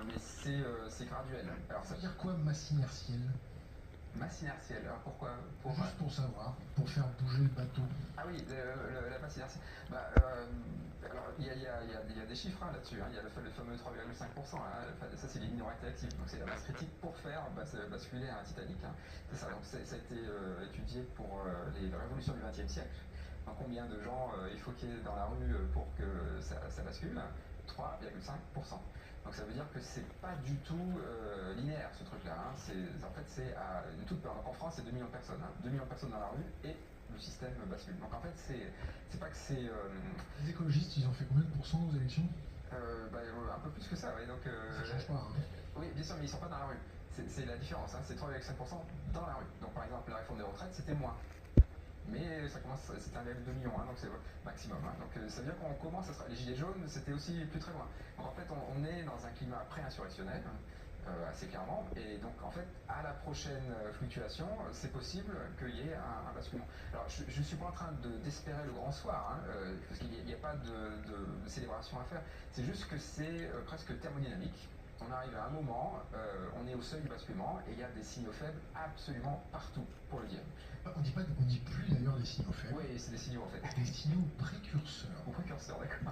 mais c'est graduel. Alors Ça veut dire quoi masse inertielle? masse inertielle, alors pourquoi Juste pour savoir, pour faire bouger le bateau. Ah oui, la masse inertielle. Bah, alors, il y a des chiffres hein, là-dessus. Hein. Il y a le fameux 3,5%. Hein. Ça, c'est les lignes réactives. Donc, c'est la masse critique pour faire basculer un Titanic. Hein. C'est ça. Donc, ça a été étudié pour les révolutions du XXe siècle. Donc, combien de gens il faut qu'il y ait dans la rue pour que ça bascule? 3,5%. Donc ça veut dire que c'est pas du tout linéaire ce truc-là. Hein. En fait, c'est à une toute. Donc en France, c'est 2 millions de personnes. Hein. 2 millions de personnes dans la rue et le système bascule. Donc en fait, c'est pas que c'est. Les écologistes, ils ont fait combien de pourcents aux élections? Un peu plus que ça, oui. Donc, Ça change pas, hein. oui, bien sûr, mais ils sont pas dans la rue. C'est la différence. Hein. C'est 3,5% dans la rue. Donc par exemple, la réforme des retraites, c'était moins. Mais ça commence, c'était 1,2 million, hein, donc c'est maximum. Hein. Donc ça veut dire qu'on commence à les gilets jaunes, c'était aussi plus très loin. Donc en fait, on est dans un climat pré-insurrectionnel, assez clairement, et donc en fait, à la prochaine fluctuation, c'est possible qu'il y ait un basculement. Alors je ne suis pas en train d'espérer le grand soir, hein, parce qu'il n'y a pas de célébration à faire, c'est juste que c'est presque thermodynamique. On arrive à un moment, on est au seuil du basculement, et il y a des signaux faibles absolument partout, pour le dire. On dit plus d'ailleurs des signaux faibles. Oui, c'est des signaux en fait. Des signaux précurseurs. Ou précurseurs, d'accord.